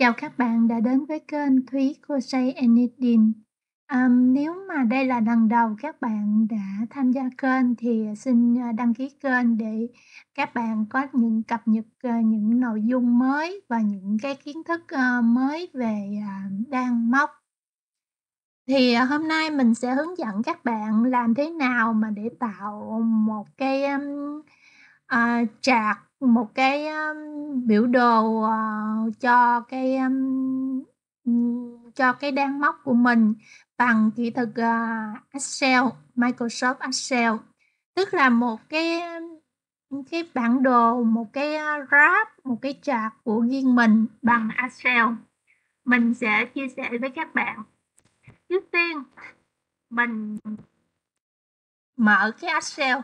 Chào các bạn đã đến với kênh Thúy Crochet Anything. Nếu mà đây là lần đầu các bạn đã tham gia kênh thì xin đăng ký kênh để các bạn có những cập nhật những nội dung mới và những cái kiến thức mới về đan móc. Thì hôm nay mình sẽ hướng dẫn các bạn làm thế nào mà để tạo một cái chart, một cái biểu đồ cho cái đan móc của mình bằng kỹ thuật Excel, Microsoft Excel. Tức là một cái bản đồ, một cái graph, một cái chart của riêng mình bằng Excel. Mình sẽ chia sẻ với các bạn. Trước tiên mình mở cái Excel,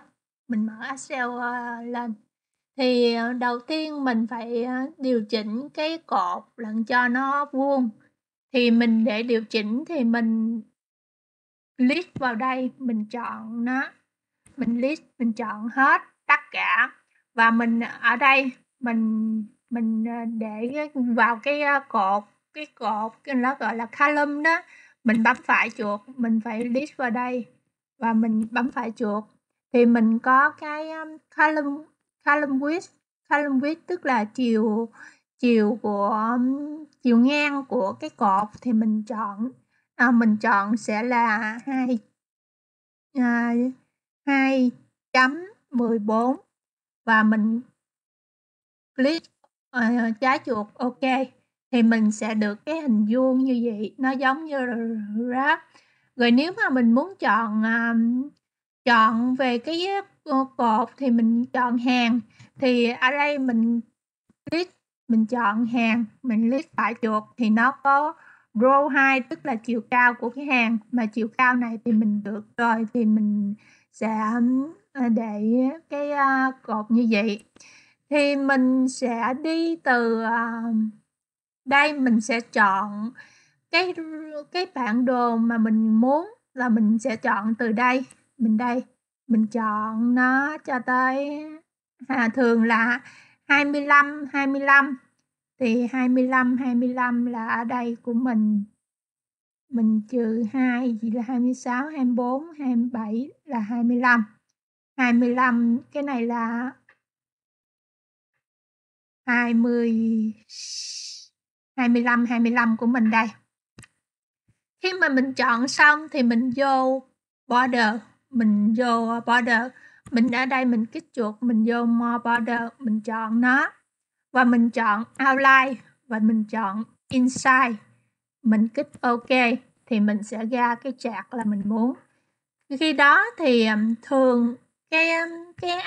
mình mở Excel lên. Thì đầu tiên mình phải điều chỉnh cái cột làm cho nó vuông. Thì mình để điều chỉnh thì mình click vào đây, mình chọn nó, mình chọn hết tất cả và mình ở đây mình để vào cái cột nó gọi là column đó, mình bấm phải chuột, mình phải click vào đây và mình bấm phải chuột thì mình có cái column width tức là chiều ngang của cái cột thì mình chọn sẽ là 2.14 và mình click trái chuột OK thì mình sẽ được cái hình vuông như vậy, nó giống như graph. Rồi nếu mà mình muốn chọn về cái cột thì mình chọn hàng, thì ở đây mình click, mình chọn hàng, mình click phải chuột thì nó có row 2 tức là chiều cao của cái hàng, mà chiều cao này thì mình được rồi thì mình sẽ để cái cột như vậy. Thì mình sẽ đi từ đây, mình sẽ chọn cái bản đồ mà mình muốn là mình sẽ chọn từ đây, mình chọn nó cho tới thường là 25 thì 25 là ở đây của mình trừ 2 thì là 26, 24, 27 là 25 cái này là 25 của mình đây. Khi mà mình chọn xong thì mình vô border, mình ở đây mình kích chuột, mình vô more border, mình chọn nó và mình chọn outline và mình chọn inside, mình kích OK thì mình sẽ ra cái chart là mình muốn. Khi đó thì thường cái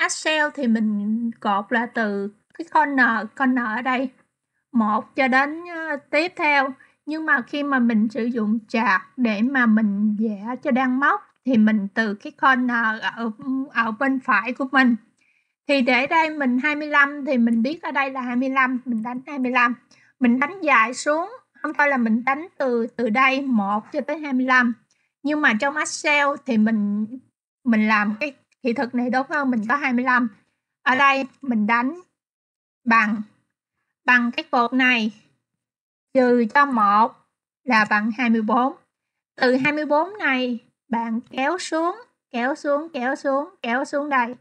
Excel thì mình cột là từ cái corner ở đây 1 cho đến tiếp theo. Nhưng mà khi mà mình sử dụng chart để mà mình vẽ cho đan móc thì mình từ cái corner ở bên phải của mình. Thì để đây mình 25 thì mình biết ở đây là 25, mình đánh 25. Mình đánh dài xuống, không phải là mình đánh từ đây 1 cho tới 25. Nhưng mà trong Excel thì mình làm cái kỹ thuật này đúng không? Mình có 25. Ở đây mình đánh bằng cái cột này trừ cho 1 là bằng 24. Từ 24 này bạn kéo xuống đây.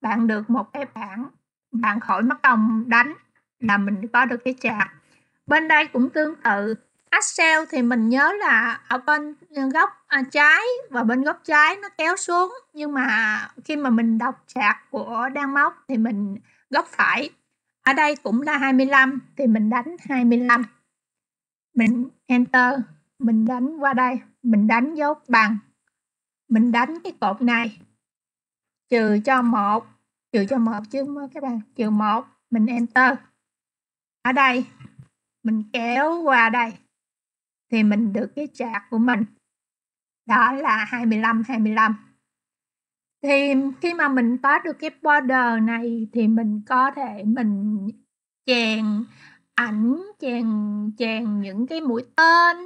Bạn được một cái bảng, bạn khỏi mất công đánh là mình có được cái chart. Bên đây cũng tương tự. Excel thì mình nhớ là ở bên góc trái và bên góc trái nó kéo xuống, nhưng mà khi mà mình đọc chart của đan móc thì mình góc phải. Ở đây cũng là 25 thì mình đánh 25. Mình enter, mình đánh qua đây, mình đánh dấu bằng. Mình đánh cái cột này trừ cho 1 chứ các bạn, trừ 1, mình enter. Ở đây mình kéo qua đây thì mình được cái chart của mình. Đó là 25. Thì khi mà mình có được cái border này thì mình có thể mình chèn ảnh, chèn những cái mũi tên,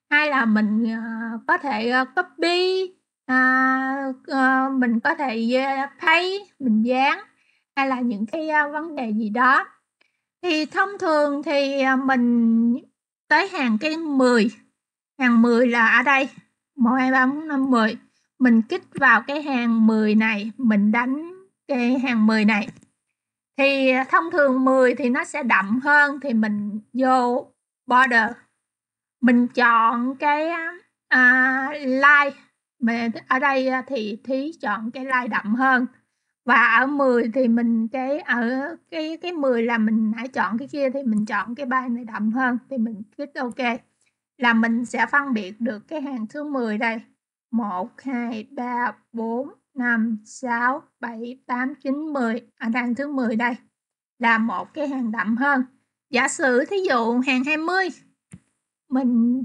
hay là mình có thể copy, mình có thể paste, mình dán, hay là những cái vấn đề gì đó. Thì thông thường thì mình tới hàng cái 10. Hàng 10 là ở đây 1, 2, 3, 4, 5, 10. Mình kích vào cái hàng 10 này, mình đánh cái hàng 10 này. Thì thông thường 10 thì nó sẽ đậm hơn, thì mình vô border. Mình chọn cái line. Mà ở đây thì Thí chọn cái line đậm hơn. Và ở 10 thì mình ở cái 10 là mình nãy chọn cái kia, thì mình chọn cái line này đậm hơn, thì mình kích OK. Là mình sẽ phân biệt được cái hàng thứ 10 đây. 1, 2, 3, 4, 5, 6, 7, 8, 9, 10. Ở hàng thứ 10 đây là một cái hàng đậm hơn. Giả sử thí dụ hàng 20, mình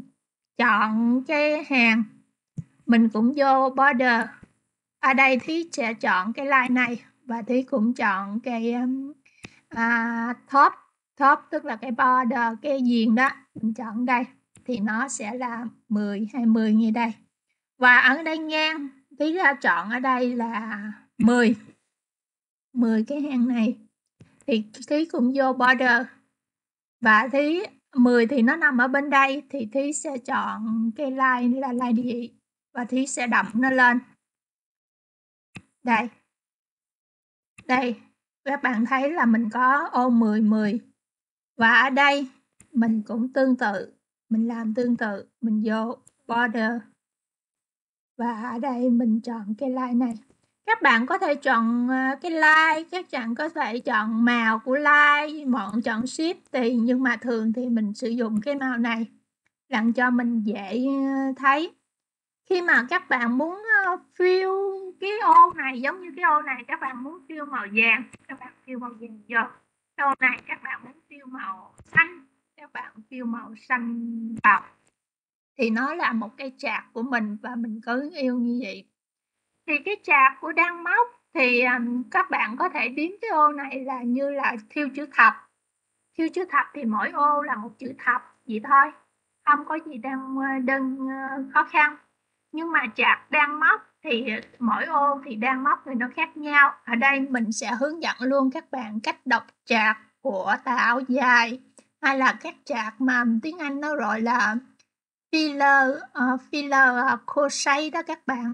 chọn cái hàng, mình cũng vô border. Ở đây Thí sẽ chọn cái line này, và Thí cũng chọn cái top, tức là cái border, cái viền đó, mình chọn đây thì nó sẽ là 10, 20 như đây. Và ở đây ngang, Thí ra chọn ở đây là 10 cái hàng này, thì Thí cũng vô border. Và Thí 10 thì nó nằm ở bên đây, thì Thí sẽ chọn cái line là line gì, và Thí sẽ đậm nó lên. Đây, các bạn thấy là mình có ô 10, 10. Và ở đây mình cũng tương tự, mình làm tương tự, mình vô border. Và ở đây mình chọn cái line này. Các bạn có thể chọn cái line, các bạn có thể chọn màu của line, chọn shift tùy, nhưng mà thường thì mình sử dụng cái màu này làm cho mình dễ thấy. Khi mà các bạn muốn fill cái ô này, giống như cái ô này các bạn muốn fill màu vàng, các bạn fill màu vàng vô. Cái ô này các bạn muốn fill màu xanh, các bạn fill màu xanh vào. Thì nó là một cái chart của mình, và mình cứ yêu như vậy. Thì cái chart của Đan Móc thì các bạn có thể đếm cái ô này là như là thiêu chữ thập. Thiêu chữ thập thì mỗi ô là một chữ thập vậy thôi, không có gì đơn khó khăn. Nhưng mà chart Đan Móc thì mỗi ô thì Đan Móc thì nó khác nhau. Ở đây mình sẽ hướng dẫn luôn các bạn cách đọc chart của tà áo dài, hay là các chart mà tiếng Anh nó gọi là filler crochet đó các bạn.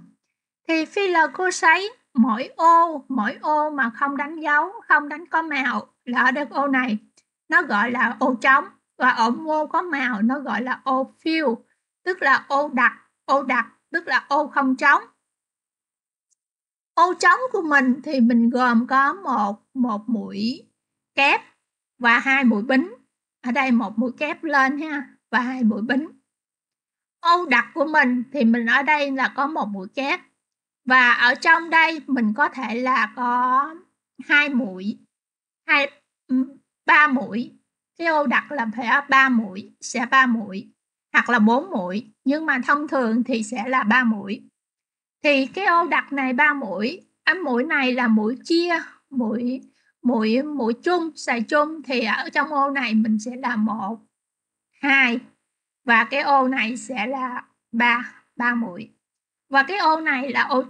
Thì filler crochet mỗi ô mà không đánh dấu, không đánh có màu là ở đây ô này nó gọi là ô trống, và ở ô có màu nó gọi là ô fill, tức là ô đặc tức là ô không trống. Ô trống của mình thì mình gồm có một mũi kép và 2 mũi bính. Ở đây 1 mũi kép lên ha, và 2 mũi bính. Ô đặc của mình thì mình ở đây là có 1 mũi kép, và ở trong đây mình có thể là có 2 mũi, 3 mũi. Cái ô đặc là phải 3 mũi, sẽ 3 mũi hoặc là 4 mũi, nhưng mà thông thường thì sẽ là 3 mũi. Thì cái ô đặc này 3 mũi, mũi này là mũi chia, mũi chung, xài chung, thì ở trong ô này mình sẽ là 1, 2, và cái ô này sẽ là 3 mũi. Và cái ô này là ô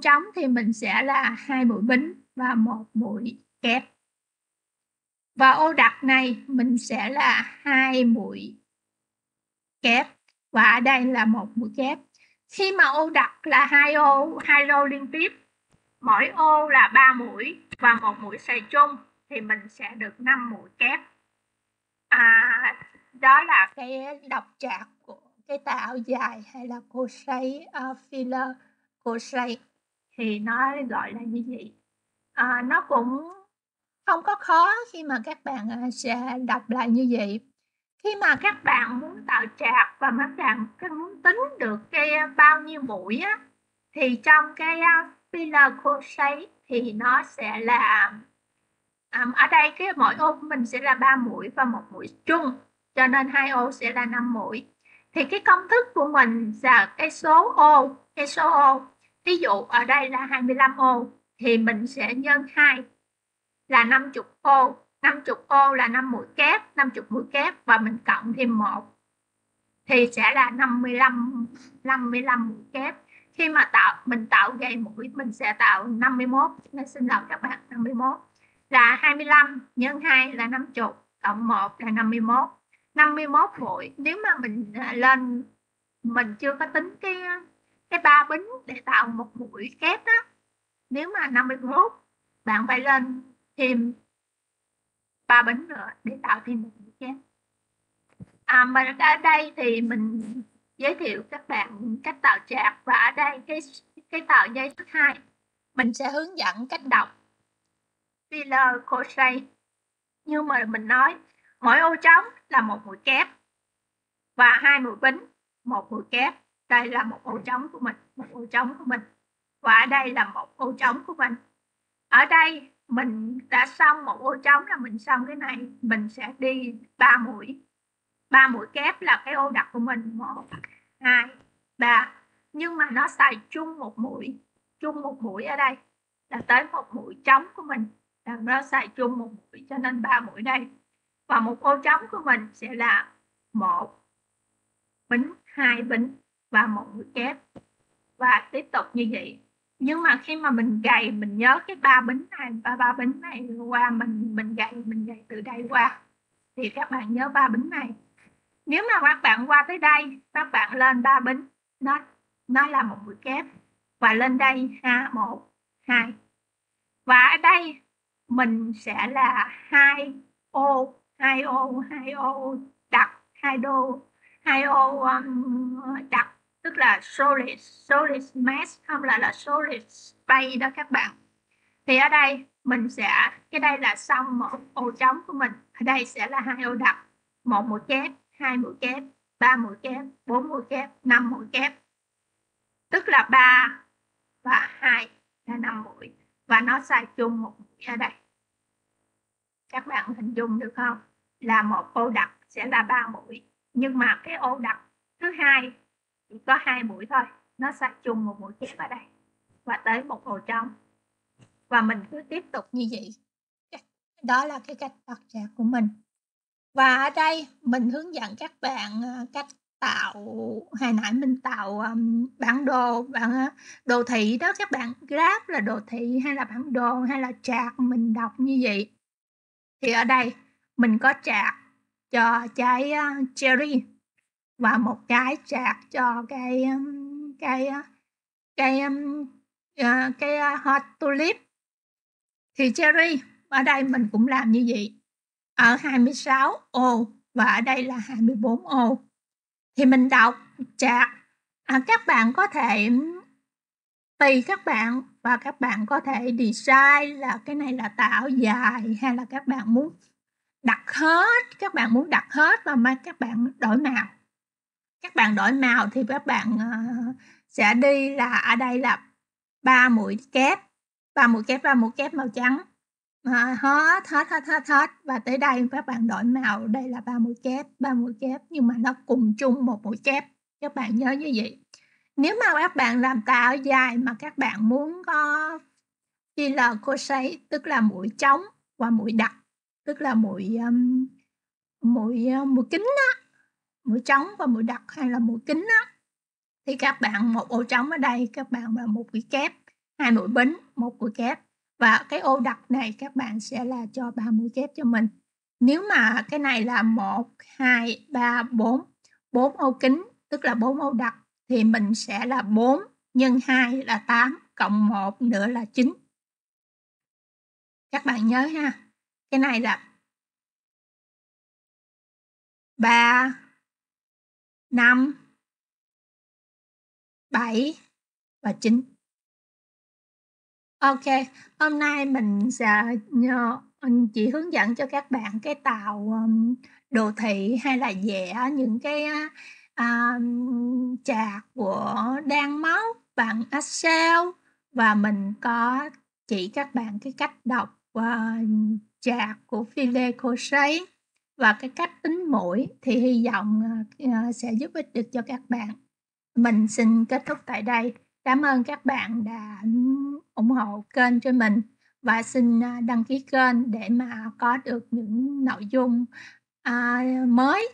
trống thì mình sẽ là 2 mũi bính và 1 mũi kép. Và ô đặc này mình sẽ là 2 mũi kép, và ở đây là 1 mũi kép. Khi mà ô đặc là 2 ô liên tiếp, mỗi ô là 3 mũi và 1 mũi xài chung, thì mình sẽ được 5 mũi kép. Đó là cái đọc chart của cái tà áo dài, hay là crochet filler crochet, thì nó gọi là như vậy. Nó cũng không có khó khi mà các bạn sẽ đọc lại như vậy. Khi mà các bạn muốn tạo chart và các bạn muốn tính được cái bao nhiêu mũi á, thì trong cái filler crochet thì nó sẽ là ở đây cái mỗi ô của mình sẽ là 3 mũi và 1 mũi chung, cho nên 2 ô sẽ là 5 mũi. Thì cái công thức của mình là cái số ô. Ví dụ ở đây là 25 ô thì mình sẽ nhân 2 là 50 ô. 50 ô là 5 mũi kép, 50 mũi kép, và mình cộng thêm 1 thì sẽ là 55 mũi kép. Khi mà mình tạo gầy mũi mình sẽ tạo 51, xin lỗi các bạn, 51 là 25 nhân 2 là 50, cộng 1 là 51. 51 mũi. Nếu mà mình lên, mình chưa có tính cái 3 bính để tạo một mũi kép đó. Nếu mà 51, bạn phải lên thêm 3 bính nữa để tạo thêm một mũi kép. Mình ở đây thì mình giới thiệu các bạn cách tạo chạc, và ở đây cái tạo dây số 2 mình sẽ hướng dẫn cách đọc filler crochet. Như mà mình nói, mỗi ô trống là một mũi kép và 2 mũi bính, một mũi kép. Đây là một ô trống của mình, một ô trống của mình, và ở đây là một ô trống của mình. Ở đây mình đã xong một ô trống là mình xong cái này, mình sẽ đi 3 mũi kép là cái ô đặt của mình, 1 2 3, nhưng mà nó xài chung một mũi ở đây là tới một mũi trống của mình, là nó xài chung một mũi, cho nên 3 mũi đây. Và một ô trống của mình sẽ là 1 bính, 2 bính và một mũi kép, và tiếp tục như vậy. Nhưng mà khi mà mình gầy, mình nhớ cái 3 bính này và 3 bính này qua, mình gầy từ đây qua, thì các bạn nhớ 3 bính này. Nếu mà các bạn qua tới đây, các bạn lên 3 bính, nó là một mũi kép, và lên đây 1 2, và ở đây mình sẽ là 2 ô đặt, 2 ô đặt, tức là solid mesh, không là solid space đó các bạn. Thì ở đây mình sẽ, cái đây là xong một ô trống của mình, ở đây sẽ là 2 ô đặt, 1 mũi kép, 2 mũi kép, 3 mũi kép, 4 mũi kép, 5 mũi kép, tức là 3 và 2 là 5 mũi, và nó xài chung một mũi ở đây. Các bạn hình dung được không? Là một ô đặt sẽ là 3 mũi, nhưng mà cái ô đặt thứ hai chỉ có 2 mũi thôi, nó xài chung một mũi kép ở đây và tới một ô trống, và mình cứ tiếp tục như vậy. Đó là cái cách đặt chạc của mình. Và ở đây mình hướng dẫn các bạn cách tạo, hồi nãy mình tạo bản đồ, đồ thị đó các bạn, graph là đồ thị hay là bản đồ hay là chart mình đọc như vậy. Thì ở đây mình có chart cho trái cherry và một cái chart cho cái hot tulip. Thì cherry ở đây mình cũng làm như vậy, ở 26 ô và ở đây là 24 ô. Thì mình đọc chart, các bạn có thể tùy các bạn, và các bạn có thể design là cái này là tạo dài, hay là các bạn muốn đặt hết và mai các bạn đổi màu. Các bạn đổi màu thì các bạn sẽ đi là ở đây là 3 mũi kép màu trắng. Hết, và tới đây các bạn đổi màu, đây là 3 mũi kép nhưng mà nó cùng chung một mũi kép. Các bạn nhớ như vậy. Nếu mà các bạn làm tà áo dài mà các bạn muốn có filler crochet, tức là mũi trống và mũi đặt, tức là mũi kính á, mũi trống và mũi đặt hay là mũi kính á, thì các bạn một ô trống ở đây, các bạn vào một mũi kép, 2 mũi bính, một mũi kép, và cái ô đặt này các bạn sẽ là cho 3 mũi kép cho mình. Nếu mà cái này là 1 2 3 4 ô kính, tức là 4 ô đặt, thì mình sẽ là 4 nhân 2 là 8 cộng 1 nữa là 9. Các bạn nhớ ha. Cái này là 3 5 7 và 9. Ok, hôm nay mình sẽ chỉ hướng dẫn cho các bạn cái tạo đồ thị hay là vẽ những cái chart của đan móc bằng Excel, và mình có chỉ các bạn cái cách đọc chart của filler crochet và cái cách tính mũi, thì hy vọng sẽ giúp ích được cho các bạn. Mình xin kết thúc tại đây. Cảm ơn các bạn đã ủng hộ kênh cho mình, và xin đăng ký kênh để mà có được những nội dung mới